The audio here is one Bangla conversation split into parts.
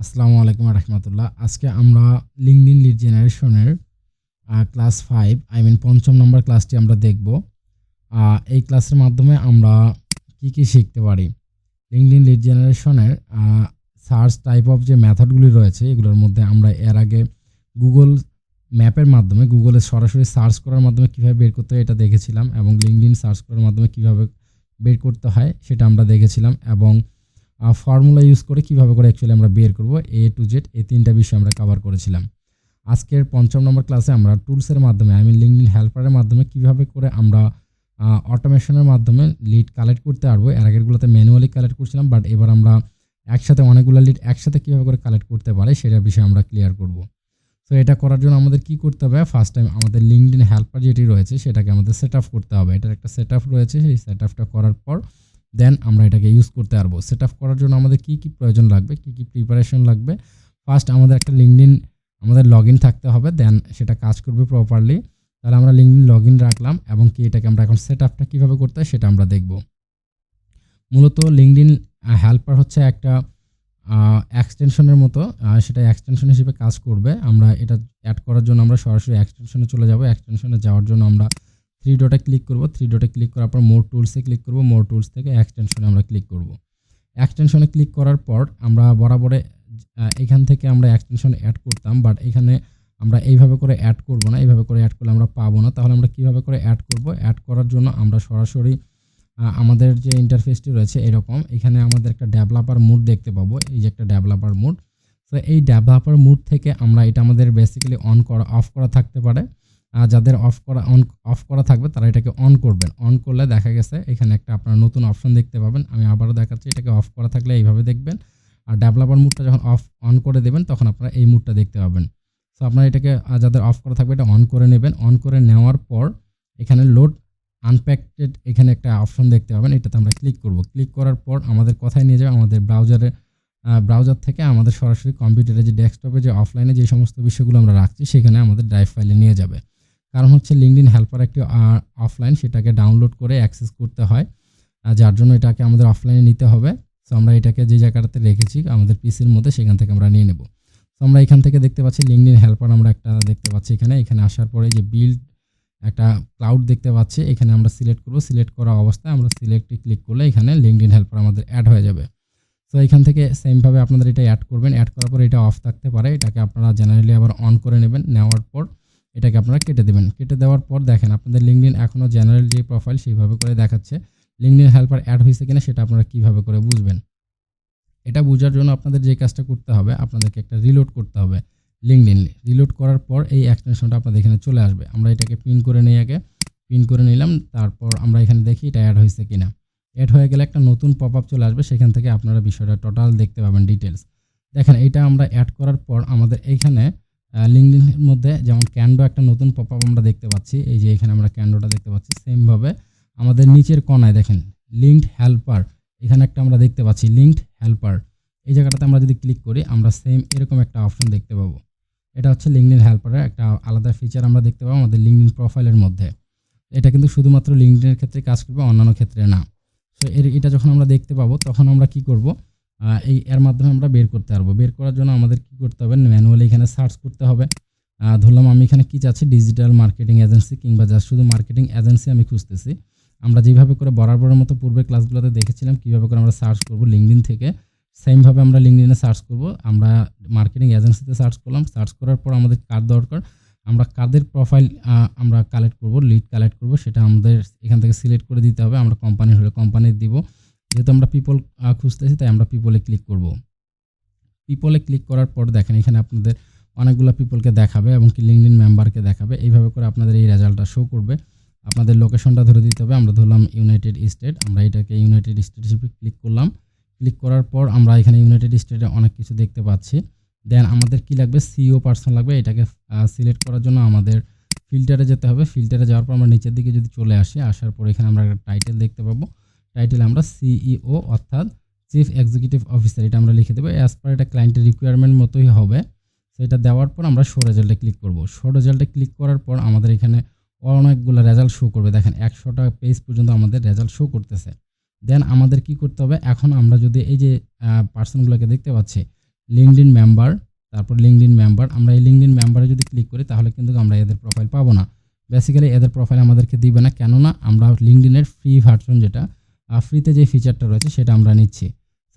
আসসালামু আলাইকুম রাহমাতুল্লাহ। আজকে আমরা লিঙ্কডইন লিড জেনারেশনের ক্লাস 5 পঞ্চম নম্বর ক্লাসটি আমরা দেখব। এই ক্লাসের মাধ্যমে আমরা কি শিখতে পারি। লিঙ্কডইন লিড জেনারেশনের সার্চ টাইপ অফ যে মেথডগুলি রয়েছে এগুলোর মধ্যে আমরা এর আগে গুগল ম্যাপের মাধ্যমে গুগলে সরাসরি সার্চ করার মাধ্যমে কীভাবে বের করতে হয় এটা দেখেছিলাম, এবং লিঙ্কডইন সার্চ করার মাধ্যমে কীভাবে বের করতে হয় সেটা আমরা দেখেছিলাম, এবং ফর্মুলা ইউজ করে কীভাবে করে অ্যাকচুয়ালি আমরা বের করব A to Z এই তিনটা বিষয় আমরা কভার করেছিলাম। আজকের পঞ্চম নম্বর ক্লাসে আমরা টুলসের মাধ্যমে লিঙ্কডইন হেল্পারের মাধ্যমে কীভাবে করে আমরা অটোমেশনের মাধ্যমে লিড কালেক্ট করতে পারবো। এর আগেরগুলোতে ম্যানুয়ালি কালেক্ট করছিলাম, বাট এবার আমরা একসাথে অনেকগুলো লিড একসাথে কীভাবে করে কালেক্ট করতে পারে সেটার বিষয়ে আমরা ক্লিয়ার করব। তো এটা করার জন্য আমাদের কি করতে হবে, ফার্স্ট টাইম আমাদের লিঙ্কডইন হেল্পার যেটি রয়েছে সেটাকে আমাদের সেট আপ করতে হবে। এটার একটা সেট আপ রয়েছে, সেই সেট আপটা করার পর দেন আমরা এটাকে ইউজ করতে পারবো। সেট আপ করার জন্য আমাদের কি প্রয়োজন লাগবে, কি প্রিপারেশন লাগবে। ফার্স্ট আমাদের একটা লিঙ্কডইন আমাদের লগ ইন থাকতে হবে, দেন সেটা কাজ করবে প্রপারলি। তাহলে আমরা লিঙ্কডইন লগ ইন রাখলাম, এবং এটাকে আমরা এখন সেট আপটা কীভাবে করতে হয় সেটা আমরা দেখব। মূলত লিঙ্কডইন হেল্পার হচ্ছে একটা এক্সটেনশনের মতো, সেটা এক্সটেনশন হিসেবে কাজ করবে। আমরা এটা অ্যাড করার জন্য আমরা সরাসরি এক্সটেনশনে চলে যাব। এক্সটেনশনে যাওয়ার জন্য আমরা 3 ডটে ক্লিক করব। 3 ডটে ক্লিক করার পর মোর টুলসে ক্লিক করব। মোর টুলস থেকে এক্সটেনশনে আমরা ক্লিক করব। এক্সটেনশনে ক্লিক করার পর আমরা বরাবরে এখান থেকে আমরা এক্সটেনশন অ্যাড করতাম, বাট এখানে আমরা এইভাবে করে অ্যাড করব না। এইভাবে করে অ্যাড করলে আমরা পাবো না। তাহলে আমরা কিভাবে করে অ্যাড করব, অ্যাড করার জন্য আমরা সরাসরি আমাদের যে ইন্টারফেসটি রয়েছে এরকম, এখানে আমাদের একটা ডেভেলপার মোড দেখতে পাবো। এই যে একটা ডেভেলপার মোড, তো এই ডেভেলপার মোড থেকে আমরা এটা আমাদের বেসিক্যালি অফ করা থাকতে পারে। যাদের অফ করা থাকবে তারা এটাকে অন করবেন। অন করলে দেখা গেছে এখানে একটা আপনারা নতুন অপশন দেখতে পাবেন। আমি আবারও দেখাচ্ছি, এটাকে অফ করা থাকলে এইভাবে দেখবেন, আর ডেভেলপার মোডটা যখন অন করে দেবেন তখন আপনারা এই মোডটা দেখতে পাবেন। সো আপনারা এটাকে যাদের অফ করা থাকবে এটা অন করে নেবেন। অন করে নেওয়ার পর এখানে লোড আনপ্যাকেড এখানে একটা অপশন দেখতে পাবেন, এটাতে আমরা ক্লিক করব। ক্লিক করার পর আমাদের কোথায় নিয়ে যাবে, আমাদের ব্রাউজার থেকে আমাদের সরাসরি কম্পিউটারে যে ডেস্কটপে যে অফলাইনে যে সমস্ত বিষয়গুলো আমরা রাখছি সেখানে আমাদের ড্রাইভ ফাইলে নিয়ে যাবে। কারণ হচ্ছে লিঙ্কডইন হেল্পার একটি অফলাইন, সেটাকে ডাউনলোড করে অ্যাক্সেস করতে হয়, যার জন্য এটাকে আমাদের অফলাইনে নিতে হবে। সো আমরা এটাকে যে জায়গাটাতে রেখেছি আমাদের পিসির মধ্যে সেখান থেকে আমরা নিয়ে নেব। তো আমরা এখান থেকে দেখতে পাচ্ছি লিঙ্কডইন হেল্পার আমরা একটা দেখতে পাচ্ছি। এখানে আসার পরে যে বিল্ড একটা ক্লাউড দেখতে পাচ্ছি, এখানে আমরা সিলেক্ট করব। সিলেক্ট করা অবস্থায় আমরা সিলেক্টে ক্লিক করলে এখানে লিঙ্কডইন হেল্পার আমাদের অ্যাড হয়ে যাবে। তো এখান থেকে সেমভাবে আপনাদের এটা অ্যাড করবেন। অ্যাড করার পর এটা অফ থাকতে পারে, এটাকে আপনারা জেনারেলি আবার অন করে নেবেন। নেওয়ার পর এটাকে আপনারা কেটে দেবেন। কেটে দেওয়ার পর দেখেন আপনাদের লিঙ্কডইন এখনও জেনারেল যে প্রোফাইল সেইভাবে করে দেখাচ্ছে। লিঙ্কডইন হেল্পার অ্যাড হয়েছে কিনা সেটা আপনারা কীভাবে করে বুঝবেন। এটা বোঝার জন্য আপনাদের যে কাজটা করতে হবে, আপনাদেরকে একটা রিলোড করতে হবে। লিঙ্কডইন রিলোড করার পর এই এক্সটেনশনটা আপনাদের এখানে চলে আসবে। আমরা এটাকে পিন করে নিই, আগে পিন করে নিলাম। তারপর আমরা এখানে দেখি এটা অ্যাড হয়েছে কিনা। অ্যাড হয়ে গেলে একটা নতুন পপ আপ চলে আসবে, সেখান থেকে আপনারা বিষয়টা টোটাল দেখতে পাবেন ডিটেলস। দেখেন এটা আমরা অ্যাড করার পর আমাদের এইখানে লিঙ্কডইনের মধ্যে যেমন ক্যান্ডো একটা নতুন পপ আপ আমরা দেখতে পাচ্ছি। এই যে এখানে আমরা ক্যান্ডোটা দেখতে পাচ্ছি। সেমভাবে আমাদের নিচের কোণায় দেখেন লিঙ্কড হেল্পার, এখানে একটা আমরা দেখতে পাচ্ছি লিঙ্কড হেল্পার। এই জায়গাটাতে আমরা যদি ক্লিক করি আমরা সেম এরকম একটা অপশন দেখতে পাবো। এটা হচ্ছে লিঙ্কডইন হেল্পারের একটা আলাদা ফিচার আমরা দেখতে পাবো আমাদের লিঙ্কডইন প্রোফাইলের মধ্যে। এটা কিন্তু শুধুমাত্র লিঙ্কডইনের ক্ষেত্রে কাজ করবে, অন্যান্য ক্ষেত্রে না। সো এটা যখন আমরা দেখতে পাবো তখন আমরা কি করব, এর মাধ্যমে আমরা বের করতে পারবো। বের করার জন্য আমাদের কি করতে হবে, ম্যানুয়ালি এখানে সার্চ করতে হবে। ধরলাম আমি এখানে কি চাচ্ছি, ডিজিটাল মার্কেটিং এজেন্সি কিংবা জাস্ট শুধু মার্কেটিং এজেন্সি আমি খুঁজতেছি। আমরা যেভাবে করে বরাবরের মতো পূর্বের ক্লাসগুলোতে দেখেছিলাম কীভাবে করে আমরা সার্চ করব লিঙ্কডইন থেকে, সেমভাবে আমরা লিঙ্কডইনে সার্চ করব। আমরা মার্কেটিং এজেন্সিতে সার্চ করলাম। সার্চ করার পর আমাদের কার দরকার, আমরা কাদের প্রোফাইল আমরা কালেক্ট করব, লিড কালেক্ট করব, সেটা আমাদের এখান থেকে সিলেক্ট করে দিতে হবে। আমরা কোম্পানি হলে কোম্পানির দিব, যেহেতু আমরা পিপল খুঁজতেছি তাই আমরা পিপলে ক্লিক করব। পিপলে ক্লিক করার পর দেখেন এখানে আপনাদের অনেকগুলো পিপলকে দেখাবে এবং কি লিঙ্কডইন মেম্বারকে দেখাবে। এইভাবে করে আপনাদের এই রেজাল্টটা শো করবে। আপনাদের লোকেশনটা ধরে দিতে হবে। আমরা ধরলাম ইউনাইটেড স্টেট, আমরা এটাকে ইউনাইটেড স্টেট হিসেবে ক্লিক করলাম। ক্লিক করার পর আমরা এখানে ইউনাইটেড স্টেটে অনেক কিছু দেখতে পাচ্ছি। দেন আমাদের কি লাগবে, সিইও পার্সন লাগবে। এটাকে সিলেক্ট করার জন্য আমাদের ফিল্টারে যেতে হবে। ফিল্টারে যাওয়ার পর আমরা নিচের দিকে যদি চলে আসি, আসার পর এখানে আমরা একটা টাইটেল দেখতে পাবো। টাইটেল আমরা সিইও অর্থাৎ চিফ এক্সিকিউটিভ অফিসার এটা আমরা লিখে দেবো। অ্যাজ পার এটা ক্লায়েন্টের রিকোয়ারমেন্ট মতোই হবে। তো এটা দেওয়ার পর আমরা শো রেজাল্টে ক্লিক করব। শো রেজাল্টে ক্লিক করার পর আমাদের এখানে অনেকগুলো রেজাল্ট শো করবে। দেখেন 100টা পেজ পর্যন্ত আমাদের রেজাল্ট শো করতেছে। দেন আমাদের কি করতে হবে, এখন আমরা যদি এই যে পার্সনগুলোকে দেখতে পাচ্ছি লিঙ্কডইন মেম্বার, তারপর লিঙ্কডইন মেম্বার। আমরা এই লিঙ্কডইন মেম্বারে যদি ক্লিক করি তাহলে কিন্তু আমরা এদের প্রোফাইল পাবো না। বেসিক্যালি এদের প্রোফাইল আমাদেরকে দিবে না, কেননা আমরা লিঙ্কডইনের ফ্রি ভার্সন যেটা ফ্রিতে যে ফিচারটা রয়েছে সেটা আমরা নিচ্ছি।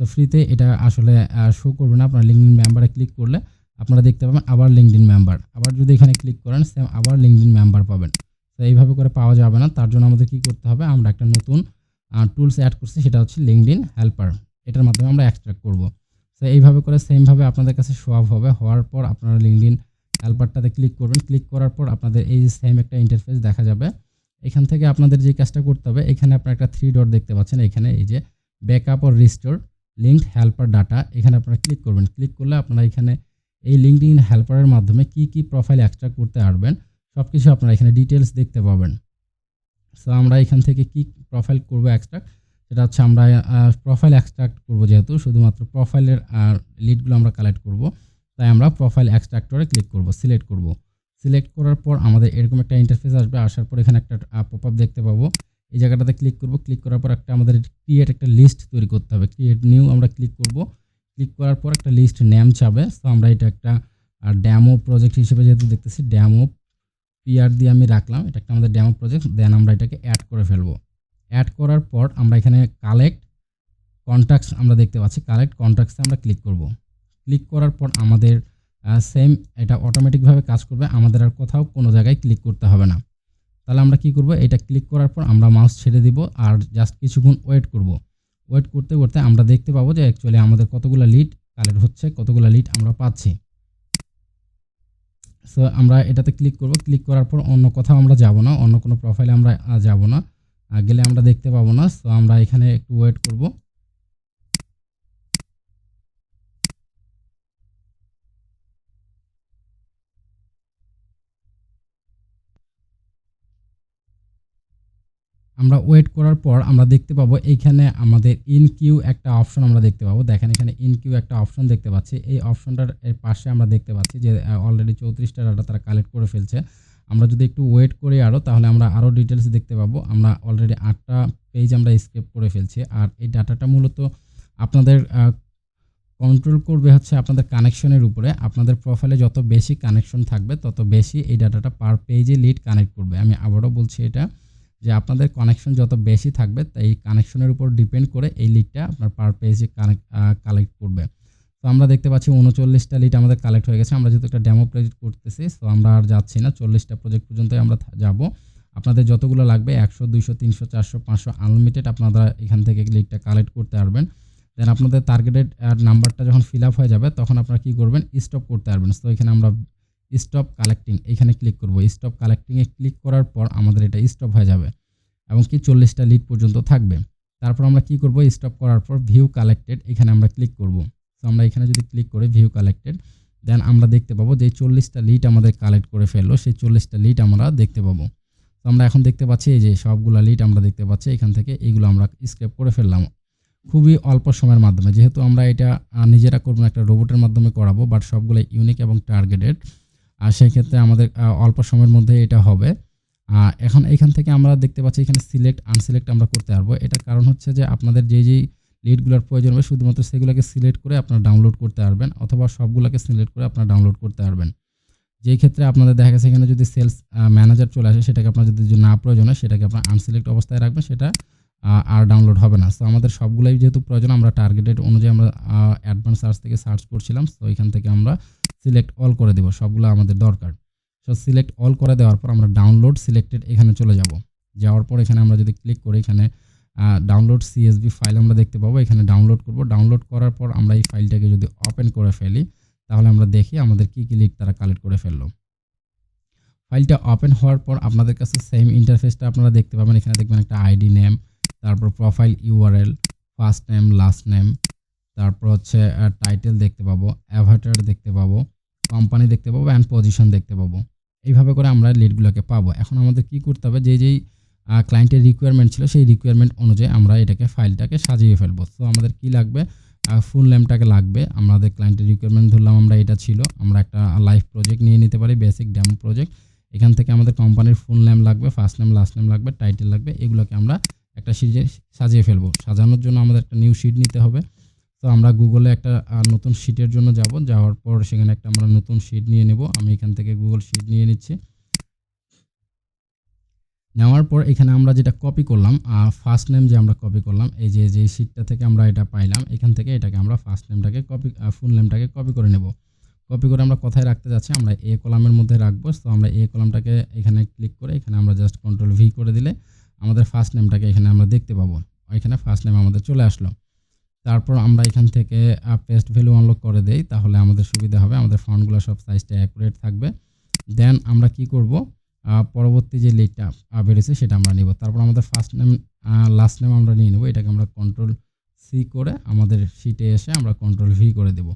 তো ফ্রিতে এটা আসলে শো করবে না। আপনারা লিঙ্কডইন মেম্বারে ক্লিক করলে আপনারা দেখতে পাবেন আবার লিঙ্কডইন মেম্বার, আবার যদি এখানে ক্লিক করেন সেম আবার লিঙ্কডইন মেম্বার পাবেন। তো এইভাবে করে পাওয়া যাবে না, তার জন্য আমাদের কি করতে হবে, আমরা একটা নতুন টুলস অ্যাড করছি, সেটা হচ্ছে লিঙ্কডইন হেল্পার। এটার মাধ্যমে আমরা এক্সট্রাক্ট করব। তো এইভাবে করে সেমভাবে আপনাদের কাছে শো আপ হবে। হওয়ার পর আপনারা লিঙ্কডইন হেল্পারটাতে ক্লিক করবেন। ক্লিক করার পর আপনাদের এই যে সেম একটা ইন্টারফেস দেখা যাবে। এখান থেকে আপনাদের যে কাজটা করতে হবে, এখানে আপনারা একটা 3 ডট দেখতে পাচ্ছেন, এখানে এই যে backup or restore linked helper data, এখানে আপনারা ক্লিক করবেন। ক্লিক করলে আপনারা এখানে এই লিঙ্কডইন হেল্পারের মাধ্যমে কি কি প্রোফাইল এক্সট্রাক্ট করতে পারবেন সব কিছু আপনারা এখানে ডিটেলস দেখতে পাবেন। সো আমরা এখান থেকে কি প্রোফাইল করব এক্সট্রাক্ট, সেটা হচ্ছে আমরা প্রোফাইল এক্সট্রাক্ট করব, যেহেতু শুধুমাত্র প্রোফাইলের লিডগুলো আমরা কালেক্ট করব, তাই আমরা প্রোফাইল এক্সট্রাক্টরে ক্লিক করব, সিলেক্ট করব। সিলেক্ট করার পর আমাদের এরকম একটা ইন্টারফেস আসবে। আসার পর এখানে একটা পপআপ দেখতে পাবো, এই জায়গাটাতে ক্লিক করব। ক্লিক করার পর আমাদের ক্রিয়েট একটা লিস্ট তৈরি করতে হবে। ক্রিয়েট নিউ আমরা ক্লিক করব। ক্লিক করার পর একটা লিস্ট নেম চাবে। সো আমরা এটা একটা ডেমো প্রজেক্ট হিসেবে যেহেতু দেখতেছি, ডেমো পিআর দিয়ে আমি রাখলাম, এটা একটা আমাদের ডেমো প্রজেক্ট। দেন আমরা এটাকে অ্যাড করে ফেলবো। অ্যাড করার পর আমরা এখানে কালেক্ট কন্ট্যাক্টস আমরা দেখতে পাচ্ছি, কালেক্ট কন্ট্যাক্টসে আমরা ক্লিক করব। ক্লিক করার পর আমাদের সেম এটা অটোমেটিকভাবে কাজ করবে, আমাদের আর কোথাও কোনো জায়গায় ক্লিক করতে হবে না। তাহলে আমরা কি করব, এটা ক্লিক করার পর আমরা মাউস ছেড়ে দিব আর জাস্ট কিছুক্ষণ ওয়েট করব। ওয়েট করতে করতে আমরা দেখতে পাবো যে অ্যাকচুয়ালি আমাদের কতগুলো লিড কালেক্ট হচ্ছে, কতগুলো লিড আমরা পাচ্ছি। সো আমরা এটাতে ক্লিক করব। ক্লিক করার পর অন্য কোথাও আমরা যাব না, অন্য কোনো প্রোফাইলে আমরা যাব না, গেলে আমরা দেখতে পাবো না। সো আমরা এখানে একটু ওয়েট করব। আমরা ওয়েট করার পর আমরা দেখতে পাবো এইখানে আমাদের ইন কিউ একটা অপশন আমরা দেখতে পাবো। দেখেন এখানে ইন কিউ একটা অপশন দেখতে পাচ্ছি। এই অপশনটার এর পাশে আমরা দেখতে পাচ্ছি যে অলরেডি 34টা ডাটা তারা কালেক্ট করে ফেলছে। আমরা যদি একটু ওয়েট করি তাহলে আমরা আরও ডিটেলস দেখতে পাবো। আমরা অলরেডি 8টা পেজ আমরা স্কেপ করে ফেলছি। আর এই ডাটাটা মূলত আপনাদের কন্ট্রোল করবে হচ্ছে আপনাদের কানেকশনের উপরে। আপনাদের প্রোফাইলে যত বেশি কানেকশন থাকবে তত বেশি এই ডাটাটা পার পেজে লিড কানেক্ট করবে। আমি আবারও বলছি এটা, যে আপনাদের কানেকশন যত বেশি থাকবে এই কানেকশনের উপর ডিপেন্ড করে এই লিডটা আপনার পার পেজে কালেক্ট করবে। তো আমরা দেখতে পাচ্ছি 39টা লিড আমাদের কালেক্ট হয়ে গেছে। আমরা যেহেতু একটা ডেমো প্রজেক্ট করতেছি, তো আমরা আর যাচ্ছি না, 40টা প্রজেক্ট পর্যন্তই আমরা যাব। আপনাদের যতগুলো লাগবে 100, 200, 300, 400, 500 আনলিমিটেড আপনারা এখান থেকে লিডটা কালেক্ট করতে পারবেন। দেন আপনাদের টার্গেটেড নাম্বারটা যখন ফিল আপ হয়ে যাবে তখন আপনারা কি করবেন, স্টপ করতে পারবেন। তো এখানে আমরা স্টপ কালেক্টিং এখানে ক্লিক করব। স্টপ কালেক্টিংয়ে ক্লিক করার পর আমাদের এটা স্টপ হয়ে যাবে এবং কি 40টা লিড পর্যন্ত থাকবে। তারপর আমরা কি করব, স্টপ করার পর ভিউ কালেক্টেড এখানে আমরা ক্লিক করব। তো আমরা এখানে যদি ক্লিক করি ভিউ কালেক্টেড, দেন আমরা দেখতে পাবো যে 40টা লিড আমাদের কালেক্ট করে ফেললো, সেই 40টা লিড আমরা দেখতে পাবো। তো আমরা এখন দেখতে পাচ্ছি এই যে সবগুলো লিড আমরা দেখতে পাচ্ছি এখান থেকে, এইগুলো আমরা স্ক্রেপ করে ফেললাম খুবই অল্প সময়ের মাধ্যমে। যেহেতু আমরা এটা নিজেরা করবো না, একটা রোবটের মাধ্যমে করাবো, বাট সবগুলো ইউনিক এবং টার্গেটেড, আর সেই ক্ষেত্রে আমাদের অল্প সময়ের মধ্যে এটা হবে। এখন এখান থেকে আমরা দেখতে পাচ্ছি এখানে সিলেক্ট আনসিলেক্ট আমরা করতে পারবো। এটার কারণ হচ্ছে যে আপনাদের যেই লিডগুলোর প্রয়োজন হবে শুধুমাত্র সেগুলোকে সিলেক্ট করে আপনারা ডাউনলোড করতে পারবেন, অথবা সবগুলোকে সিলেক্ট করে আপনারা ডাউনলোড করতে পারবেন। যেই ক্ষেত্রে আপনাদের দেখা গেছে এখানে যদি সেলস ম্যানেজার চলে আসে, সেটাকে আপনার যদি না প্রয়োজন হয় সেটাকে আপনার আনসিলেক্ট অবস্থায় রাখবেন, সেটা আর ডাউনলোড হবে না। সো আমাদের সবগুলাই যেহেতু প্রয়োজন, আমরা টার্গেটেড অনুযায়ী আমরা অ্যাডভান্স সার্চ থেকে সার্চ করছিলাম, তো এখান থেকে আমরা সিলেক্ট অল করে দেবো, সবগুলো আমাদের দরকার। সো সিলেক্ট অল করে দেওয়ার পর আমরা ডাউনলোড সিলেক্টেড এখানে চলে যাব। যাওয়ার পর এখানে আমরা যদি ক্লিক করি, এখানে ডাউনলোড সিএসভি ফাইল আমরা দেখতে পাবো, এখানে ডাউনলোড করব। ডাউনলোড করার পর আমরা এই ফাইলটাকে যদি ওপেন করে ফেলি তাহলে আমরা দেখি আমাদের কী কী লিড তারা কালেক্ট করে ফেললো। ফাইলটা ওপেন হওয়ার পর আপনাদের কাছে সেম ইন্টারফেসটা আপনারা দেখতে পাবেন। এখানে দেখবেন একটা আইডি নেম, তারপর profile URL, first name, last name, তারপর হচ্ছে টাইটেল দেখতে পাবো, অ্যাভাটার দেখতে পাবো, কোম্পানি দেখতে পাবো অ্যান্ড পজিশন দেখতে পাবো। এইভাবে করে আমরা লিডগুলোকে পাবো। এখন আমাদের কি করতে হবে, যেই ক্লায়েন্টের রিকোয়ারমেন্ট ছিল সেই রিকোয়ারমেন্ট অনুযায়ী আমরা এটাকে ফাইলটাকে সাজিয়ে ফেলবো। তো আমাদের কি লাগবে, ফুল নেমটাকে লাগবে। আমাদের ক্লায়েন্টের রিকোয়ারমেন্ট ধরলাম আমরা এটা ছিল, আমরা একটা লাইভ প্রজেক্ট নিয়ে নিতে পারি, বেসিক ডেমো প্রজেক্ট। এখান থেকে আমাদের কোম্পানির ফুল নেম লাগবে, ফার্স্ট নেম, লাস্ট নেম লাগবে, টাইটেল লাগবে। এগুলোকে আমরা একটা শিটে সাজিয়ে ফেলবো। সাজানোর জন্য আমাদের একটা নিউ শিট নিতে হবে। তো তো আমরা গুগলে একটা নতুন শিটের জন্য যাওয়ার পর সেখানে একটা আমরা নতুন শিট নিয়ে নেব। আমি এখান থেকে গুগল শিট নিয়ে নিচ্ছি। নেওয়ার পর এখানে আমরা যেটা কপি করলাম, ফার্স্ট নেম যে আমরা কপি করলাম, এই যে শিটটা থেকে আমরা এটা পাইলাম, এখান থেকে এটাকে আমরা ফার্স্ট নেমটাকে ফুল নেমটাকে কপি করে নেব। কপি করে আমরা কোথায় রাখতে যাচ্ছি, আমরা এ কলামের মধ্যে রাখবো। তো আমরা এ কলামটাকে এখানে ক্লিক করে এখানে আমরা জাস্ট কন্ট্রোল ভি করে দিলে আমাদের ফার্স্ট নেমটাকে এখানে আমরা দেখতে পাবো। এখানে ফার্স্ট নেম আমাদের চলে আসলো। তারপর আমরা এখান থেকে পেস্ট ভ্যালু আনলক করে দেই, তাহলে আমাদের সুবিধা হবে, আমাদের ফন্টগুলো সব সাইজটা অ্যাকুরেট থাকবে। দেন আমরা কি করব, পরবর্তী যে লিডটা বেরিয়েছে সেটা আমরা নিব। তারপর আমাদের ফার্স্ট নেম লাস্ট নেম আমরা নিয়ে নেব। এটাকে আমরা কন্ট্রোল সি করে আমাদের শিটে এসে আমরা কন্ট্রোল ভি করে দেব।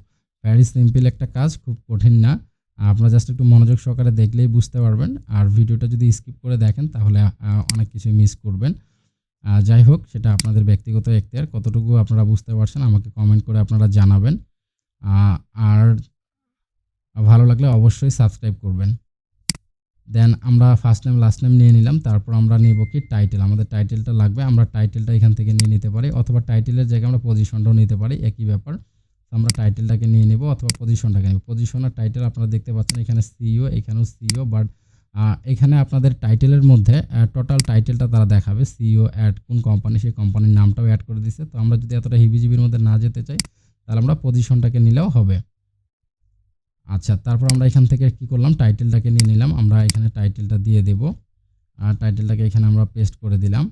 ভেরি সিম্পল একটা কাজ, খুব কঠিন না। আপনারা জাস্ট একটু মনোযোগ সহকারে দেখলেই বুঝতে পারবেন। আর ভিডিওটা যদি স্কিপ করে দেখেন তাহলে অনেক কিছু মিস করবেন। যাই হোক, সেটা আপনাদের ব্যক্তিগত এখতিয়ার, কতটুকু আপনারা বুঝতে পারছেন আমাকে কমেন্ট করে আপনারা জানাবেন। আর ভালো লাগলে অবশ্যই সাবস্ক্রাইব করবেন। দেন আমরা ফার্স্ট নেম লাস্ট নেম নিয়ে নিলাম। তারপর আমরা নেব কি টাইটেল, আমাদের টাইটেলটা লাগবে। আমরা টাইটেলটা এখান থেকে নিয়ে নিতে পারি, অথবা টাইটেলের জায়গায় আমরা পজিশনটাও নিতে পারি, একই ব্যাপার। তো আমরা টাইটেলটাকে নিয়ে নেব অথবা পজিশনটাকে নেব। পজিশন আর টাইটেল আপনারা দেখতে পাচ্ছেন এখানে সিইও, এখানেও সিইও, বাট এখানে আপনাদের টাইটেলের মধ্যে টোটাল টাইটেলটা তারা দেখাবে। সিইও অ্যাড কোন কোম্পানি, সেই কোম্পানির নামটাও অ্যাড করে দিচ্ছে। তো আমরা যদি এতটা হিবিজিবির মধ্যে না যেতে চাই তাহলে আমরা পজিশনটাকে নিলেও হবে। আচ্ছা, তারপর আমরা এখান থেকে কি করলাম, টাইটেলটাকে নিয়ে নিলাম। আমরা এখানে টাইটেলটা দিয়ে দেব, আর টাইটেলটাকে এখানে আমরা পেস্ট করে দিলাম।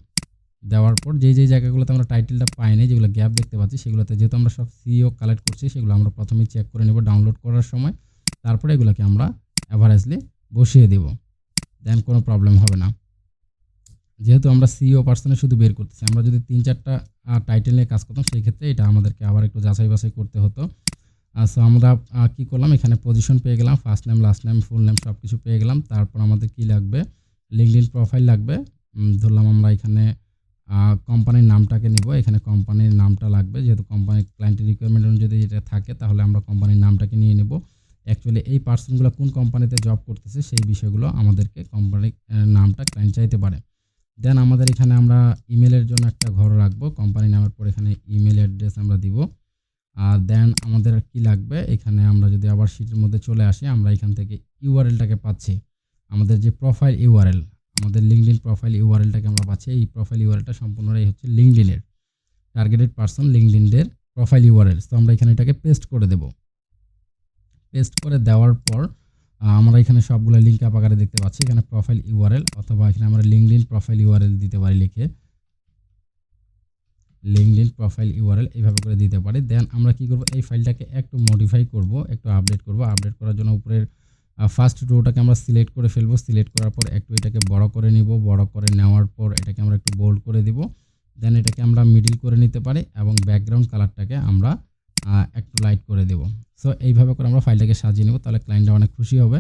দেওয়ার পর যেই জায়গাগুলোতে আমরা টাইটেলটা পাইনি, যেগুলো গ্যাপ দেখতে পাচ্ছি, সেগুলোতে যেহেতু আমরা সব সিইও কালেক্ট করছি, সেগুলো আমরা প্রথমেই চেক করে নেব ডাউনলোড করার সময়। তারপরে এগুলোকে আমরা অ্যাভারেজলি বসিয়ে দেব, দেন কোনো প্রবলেম হবে না। যেহেতু আমরা সিইও পার্সনে শুধু বের করতেছি, আমরা যদি 3-4টা টাইটেল নিয়ে কাজ করতাম সেই ক্ষেত্রে এটা আমাদেরকে আবার একটু যাচাই বাছাই করতে হতো। সো আমরা কি করলাম, এখানে পজিশন পেয়ে গেলাম, first name last name full name সব কিছু পেয়ে গেলাম। তারপর আমাদের কি লাগবে, লিঙ্কডইন প্রোফাইল লাগবে। ধরলাম আমরা এখানে কোম্পানির নামটাকে নিব, এখানে কোম্পানির নামটা লাগবে, যেহেতু কোম্পানির ক্লায়েন্টের রিকোয়ারমেন্ট অনুযায়ী যেটা থাকে, তাহলে আমরা কোম্পানির নামটাকে নিয়ে নেব। অ্যাকচুয়ালি এই পার্সনগুলো কোন কোম্পানিতে জব করতেছে সেই বিষয়গুলো আমাদেরকে কোম্পানির নামটা ক্লায়েন্ট চাইতে পারে। দেন আমাদের এখানে আমরা ইমেলের জন্য একটা ঘর রাখবো, কোম্পানি নামের পর এখানে ইমেল অ্যাড্রেস আমরা দিব। আর দেন আমাদের কি লাগবে, এখানে আমরা যদি আবার শিটের মধ্যে চলে আসি, আমরা এখান থেকে ইউআরএলটাকে পাচ্ছি, আমাদের যে প্রোফাইল ইউআরএল, আমাদের লিঙ্কডইন প্রোফাইল ইউআরএলটাকে আমরা পাচ্ছি। এই প্রোফাইল ইউআরএলটা সম্পূর্ণটাই হচ্ছে লিঙ্কডইনের টার্গেটেড পার্সন, লিঙ্কডইনের প্রোফাইল ইউআরএল। তো আমরা এখানে এটাকে পেস্ট করে দেব। পেস্ট করে দেওয়ার পর আমরা এখানে সবগুলো লিঙ্ক আপ আকারে দেখতে পাচ্ছি, এখানে প্রোফাইল ইউআরএল, অথবা এখানে আমরা লিঙ্কডইন প্রোফাইল ইউআরএল দিতে পারি, লিখে লিঙ্কডইন প্রোফাইল ইউআরএল এইভাবে করে দিতে পারি। দেন আমরা কি করব, এই ফাইলটাকে একটু মডিফাই করব, একটু আপডেট করব। আপডেট করার জন্য উপরের ফার্স্ট রোটাকে আমরা সিলেক্ট করে ফেলবো। সিলেক্ট করার পর একটু এটাকে বড় করে নিব। বড় করে নেওয়ার পর এটাকে আমরা একটু বোল্ড করে দিব। দেন এটাকে আমরা মিডিল করে নিতে পারি এবং ব্যাকগ্রাউন্ড কালারটাকে আমরা একটু লাইট করে দেব। সো এইভাবে করে আমরা ফাইলটাকে সাজিয়ে নেব, তাহলে ক্লায়েন্টটা অনেক খুশি হবে।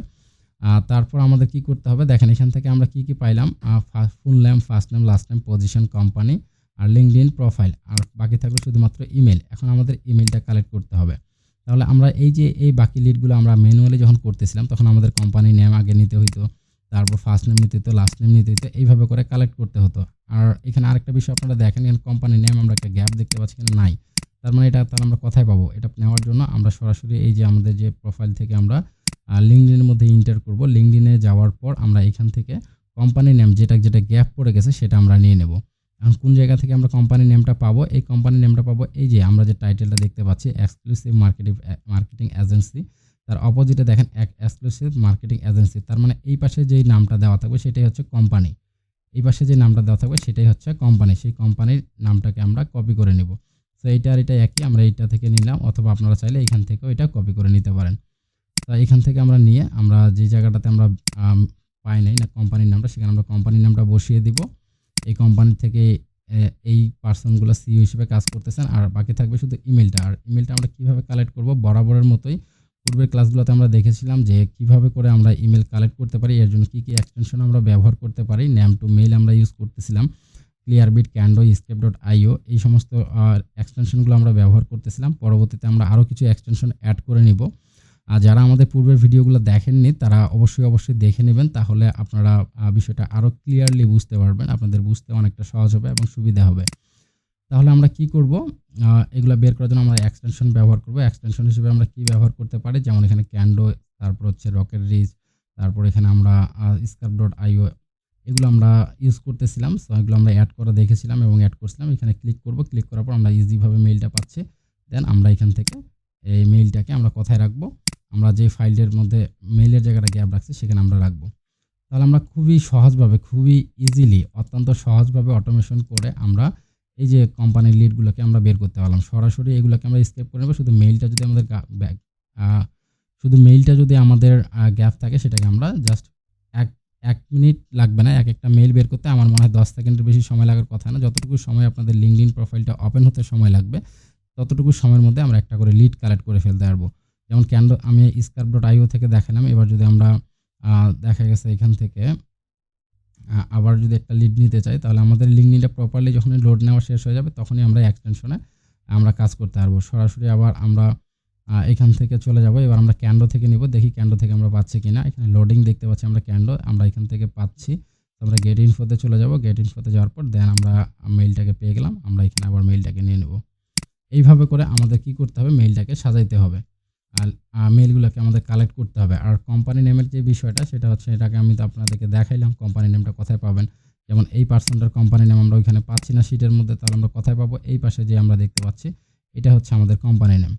তারপর আমাদের কি করতে হবে, দেখেন এখান থেকে আমরা কি পাইলাম, full name, first name, last name, position, company আর লিঙ্কডইন প্রোফাইল, আর বাকি থাকবে শুধুমাত্র ইমেল। এখন আমাদের ইমেলটা কালেক্ট করতে হবে। তাহলে আমরা এই বাকি লিডগুলো আমরা ম্যানুয়ালি যখন করতেছিলাম তখন আমাদের কোম্পানি নেম আগে নিতে হইতো, তারপর ফার্স্ট নেম নিতে হতো, লাস্ট নেম নিতে হতো, এইভাবে করে কালেক্ট করতে হতো। আর এখানে আরেকটা বিষয় আপনারা দেখেন, এখানে কোম্পানি নেম আমরা একটা গ্যাপ দেখতে পাচ্ছি, এখানে নাই। তার মানে এটা তাহলে আমরা কোথায় পাবো, এটা নেওয়ার জন্য আমরা সরাসরি এই যে আমাদের যে প্রোফাইল থেকে আমরা লিঙ্কডইনের মধ্যে এন্টার করব। লিঙ্কডইনে যাওয়ার পর আমরা এখান থেকে কোম্পানি নেম যেটা গ্যাপ পড়ে গেছে সেটা আমরা নিয়ে নেব। এখন কোন জায়গা থেকে আমরা কোম্পানি নেমটা পাবো, এই কোম্পানি নেমটা পাবো এই যে আমরা যে টাইটেলটা দেখতে পাচ্ছি, এক্সক্লুসিভ মার্কেটিং এজেন্সি। তার অপোজিটে দেখেন এক্সক্লুসিভ মার্কেটিং এজেন্সি, তার মানে এই পাশে যেই নামটা দেওয়া থাকবে সেটাই হচ্ছে কোম্পানি, এই পাশে যে নামটা দেওয়া থাকবে সেটাই হচ্ছে কোম্পানি। সেই কোম্পানির নামটাকে আমরা কপি করে নেব। তো এইটা আর এটা একই, আমরা এইটা থেকে নিলাম, অথবা আপনারা চাইলে এখান থেকেও এটা কপি করে নিতে পারেন। তো এখান থেকে আমরা নিয়ে আমরা যে জায়গাটাতে আমরা পাই নাই না কোম্পানির নামটা, সেখানে আমরা কোম্পানির নামটা বসিয়ে দিব। এই কোম্পানি থেকে এই পার্সনগুলো সিইও হিসেবে কাজ করতেছেন, আর বাকি থাকবে শুধু ইমেলটা। আর ইমেলটা আমরা কিভাবে কালেক্ট করব, বরাবরের মতোই পূর্বের ক্লাসগুলোতে আমরা দেখেছিলাম যে কিভাবে করে আমরা ইমেল কালেক্ট করতে পারি, এর জন্য কি এক্সটেনশন আমরা ব্যবহার করতে পারি। নেম টু মেইল আমরা ইউজ করতেছিলাম, ক্লিয়ারবিট, ক্যান্ডো, escape.io, এই সমস্ত এক্সটেনশনগুলো আমরা ব্যবহার করতেছিলাম। পরবর্তীতে আমরা আরও কিছু এক্সটেনশন অ্যাড করে নিব। আর যারা আমাদের পূর্বের ভিডিওগুলো দেখেননি তারা অবশ্যই দেখে নেবেন, তাহলে আপনারা বিষয়টা আরও ক্লিয়ারলি বুঝতে পারবেন, আপনাদের বুঝতে অনেকটা সহজ হবে এবং সুবিধা হবে। তাহলে আমরা কি করব, এগুলা বের করার জন্য আমরা এক্সটেনশন ব্যবহার করব। এক্সটেনশন হিসেবে আমরা কি ব্যবহার করতে পারি, যেমন এখানে ক্যান্ডো, তারপর হচ্ছে রকেট রিচ, তারপর এখানে আমরা স্কার্প.io এগুলো আমরা ইউজ করতেছিলাম। সো এগুলো আমরা অ্যাড করা দেখেছিলাম এবং অ্যাড করছিলাম। এখানে ক্লিক করব, ক্লিক করার পর আমরা ইজিভাবে মেইলটা পাচ্ছি। দেন আমরা এখান থেকে এই মেইলটাকে আমরা কোথায় রাখবো, আমরা যে ফাইলের মধ্যে মেইলের জায়গাটা গ্যাপ রাখছি সেখানে আমরা রাখবো। তাহলে আমরা খুবই সহজভাবে, খুবই ইজিলি, অত্যন্ত সহজভাবে অটোমেশন করে আমরা এই যে কোম্পানির লিডগুলোকে আমরা বের করতে পারলাম। সরাসরি এগুলোকে আমরা স্কেপ করে নেব। শুধু মেইলটা যদি আমাদের গ্যাপ থাকে সেটাকে আমরা জাস্ট 1 মিনিট লাগবে না একটা মেইল বের করতে। আমার মনে হয় 10 সেকেন্ডের বেশি সময় লাগার কথা না। যতটুকু সময় আপনাদের লিঙ্কডইন প্রোফাইলটা ওপেন হতে সময় লাগবে ততটুকু সময়ের মধ্যে আমরা একটা করে লিড কালেক্ট করে ফেলতে পারবো। যেমন ক্যান্ডো আমি স্কার্প.io থেকে দেখালাম। এবার যদি আমরা দেখা গেছে এখান থেকে আবার যদি একটা লিড নিতে চাই, তাহলে আমাদের লিঙ্কডইনটা প্রপারলি যখন লোড নেওয়া শেষ হয়ে যাবে তখনই আমরা এক্সটেনশনে আমরা কাজ করতে পারবো। সরাসরি আবার আমরা এখান থেকে চলে যাব। এবার আমরা ক্যান্ডো থেকে নিব, দেখি ক্যান্ডো থেকে আমরা পাচ্ছি কিনা। এখানে লোডিং দেখতে পাচ্ছি আমরা ক্যান্ডো, আমরা এখান থেকে পাচ্ছি। তো আমরা গেট ইনফোতে চলে যাব। গেট ইনফোতে যাওয়ার পর দেন আমরা মেইলটাকে পেয়ে গেলাম। আমরা এখানে আবার মেইলটাকে নিয়ে নেব। এইভাবে করে আমাদের কি করতে হবে, মেইলটাকে সাজাইতে হবে আর মেইলগুলোকে আমাদের কালেক্ট করতে হবে। আর কোম্পানি নেমের যে বিষয়টা সেটা হচ্ছে, এটাকে আমি তো আপনাদেরকে দেখাইলাম কোম্পানি নেমটা কোথায় পাবেন। যেমন এই পার্সনটার কোম্পানি নেম আমরা ওইখানে পাচ্ছি না শিটের মধ্যে, তাহলে আমরা কোথায় পাবো, এই পাশে যে আমরা দেখতে পাচ্ছি এটা হচ্ছে আমাদের কোম্পানি নেম।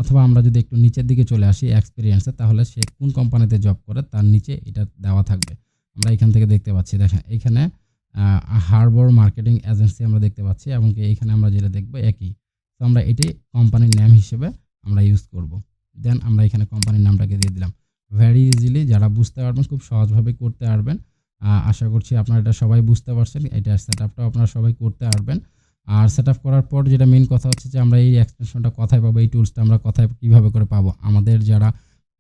অথবা আমরা যদি একটু নিচের দিকে চলে আসি এক্সপিরিয়েন্সে, তাহলে সে কোন কোম্পানিতে জব করে তার নিচে এটা দেওয়া থাকবে। আমরা এখান থেকে দেখতে পাচ্ছি, দেখেন এখানে হারবার মার্কেটিং এজেন্সি আমরা দেখতে পাচ্ছি এবং এইখানে আমরা যেটা দেখবো একই। তো আমরা এটি কোম্পানির নেম হিসেবে আমরা ইউজ করব। দেন আমরা এখানে কোম্পানির নামটাকে দিয়ে দিলাম। ভেরি ইজিলি, যারা বুঝতে পারবেন খুব সহজভাবে করতে পারবেন। আশা করছি আপনারা এটা সবাই বুঝতে পারছেন। এটা সেটআপটাও আপনারা সবাই করতে পারবেন। আর সেটআপ করার পর যেটা মেইন কথা হচ্ছে যে আমরা এই এক্সটেনশনটা কোথায় পাবো, এই টুলসটা আমরা কোথায় কীভাবে করে পাবো। আমাদের যারা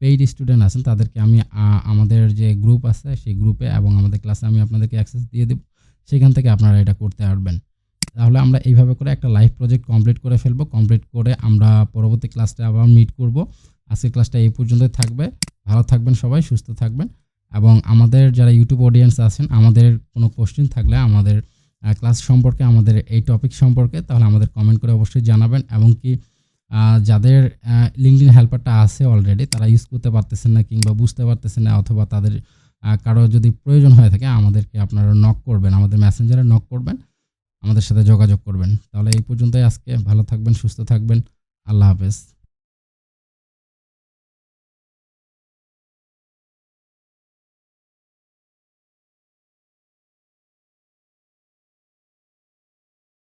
পেইড স্টুডেন্ট আছেন তাদেরকে আমি আমাদের যে গ্রুপ আছে সেই গ্রুপে এবং আমাদের ক্লাসে আমি আপনাদেরকে অ্যাক্সেস দিয়ে দেব, সেখান থেকে আপনারা এটা করতে পারবেন। তাহলে আমরা এইভাবে করে একটা লাইভ প্রজেক্ট কমপ্লিট করে ফেলবো। কমপ্লিট করে আমরা পরবর্তী ক্লাসটা আবার মিট করব। আজকের ক্লাসটা এই পর্যন্তই থাকবে। ভালো থাকবেন সবাই, সুস্থ থাকবেন। এবং আমাদের যারা ইউটিউব অডিয়েন্স আছেন, আমাদের কোনো কোশ্চেন থাকলে আমাদের ক্লাস সম্পর্কে, আমাদের এই টপিক সম্পর্কে, তাহলে আমাদের কমেন্ট করে অবশ্যই জানাবেন। এবং কি যাদের লিঙ্কডইন হেল্পারটা আছে অলরেডি, তারা ইউজ করতে পারতেছেন না কিংবা বুঝতে পারতেছেন না, অথবা তাদের কারো যদি প্রয়োজন হয়ে থাকে আমাদেরকে আপনারা নক করবেন, আমাদের মেসেঞ্জারে নক করবেন, আমাদের সাথে যোগাযোগ করবেন। তাহলে এই পর্যন্তই আজকে। ভালো থাকবেন, সুস্থ থাকবেন। আল্লাহ হাফেজ।